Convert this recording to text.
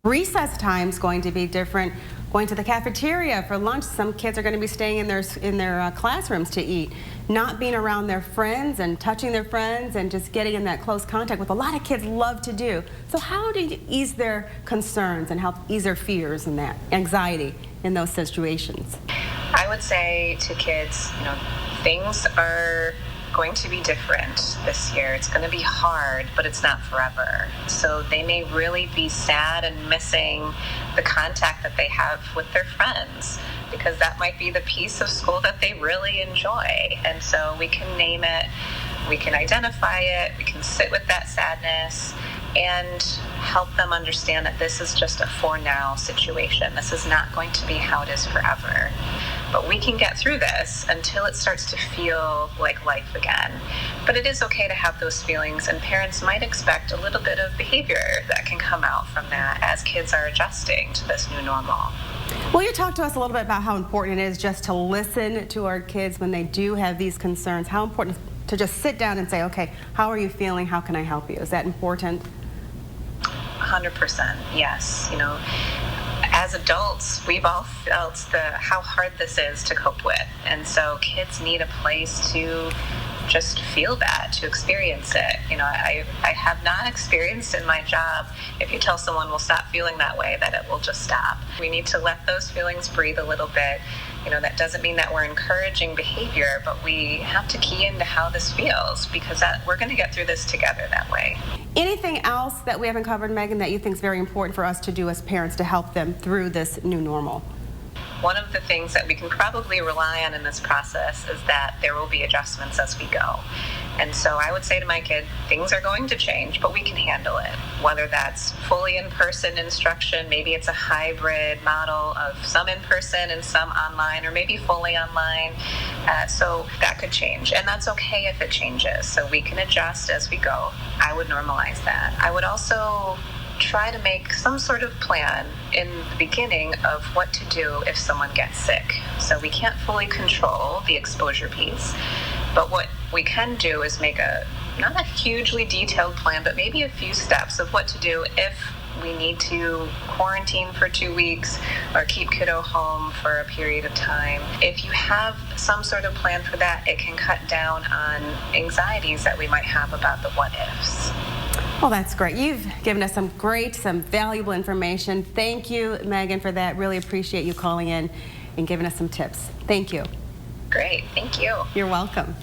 Recess time's going to be different. Going to the cafeteria for lunch. Some kids are going to be staying in their classrooms to eat. Not being around their friends and touching their friends and just getting in that close contact with a lot of kids love to do. So how do you ease their concerns and help ease their fears and that anxiety in those situations? I would say to kids, things are going to be different this year. It's going to be hard, but it's not forever. So they may really be sad and missing the contact that they have with their friends, because that might be the piece of school that they really enjoy. And so we can name it, we can identify it, we can sit with that sadness and help them understand that this is just a for now situation. This is not going to be how it is forever. But we can get through this until it starts to feel like life again. But it is okay to have those feelings, and parents might expect a little bit of behavior that can come out from that as kids are adjusting to this new normal. Will you talk to us a little bit about how important it is just to listen to our kids when they do have these concerns? How important to just sit down and say, okay, how are you feeling? How can I help you? Is that important? 100%, yes. As adults, we've all felt how hard this is to cope with. And so kids need a place to just feel that, to experience it. I have not experienced in my job, if you tell someone will stop feeling that way, that it will just stop. We need to let those feelings breathe a little bit. That doesn't mean that we're encouraging behavior, but we have to key into how this feels, because we're going to get through this together that way. Anything else that we haven't covered, Megan, that you think is very important for us to do as parents to help them through this new normal? One of the things that we can probably rely on in this process is that there will be adjustments as we go. And so I would say to my kid, things are going to change, but we can handle it. Whether that's fully in-person instruction, maybe it's a hybrid model of some in-person and some online, or maybe fully online. So that could change, and that's okay if it changes. So we can adjust as we go. I would normalize that. I would also try to make some sort of plan in the beginning of what to do if someone gets sick. So we can't fully control the exposure piece, but what we can do is make not a hugely detailed plan, but maybe a few steps of what to do if we need to quarantine for 2 weeks or keep kiddo home for a period of time. If you have some sort of plan for that, it can cut down on anxieties that we might have about the what ifs. Well, that's great. You've given us some valuable information. Thank you, Megan, for that. Really appreciate you calling in and giving us some tips. Thank you. Great. Thank you. You're welcome.